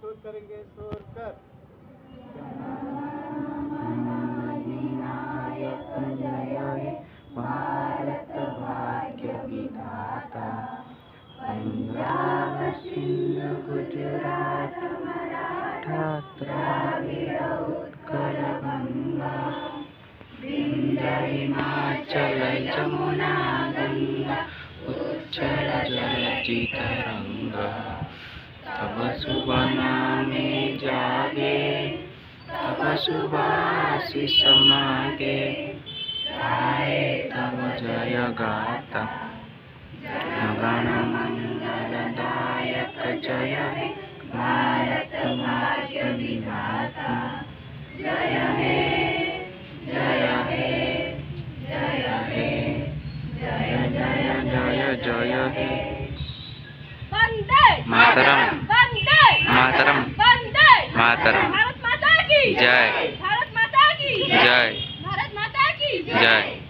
शोर करेंगे, शोर कर। जय हे भारत भाग्य विधाता, पंजाब सिंधु गुजरात मराठा द्राविड़ उत्कल गंगा, विंध्य हिमाचल जमुना गंगा, उच्चल जलधि तरंगा। तब शुभ नामे जागे, तब शुभ आशीष मागे, गाए तब जय गाथा, गण मंगलदायक जय हे भारत भाग्य विधाता। जय हे जय हे जय हे जय जय जय जय हे। वंदे मातरम वंदे मातरम वंदे मातरम। भारत माता की जय। भारत माता की जय। भारत माता की जय।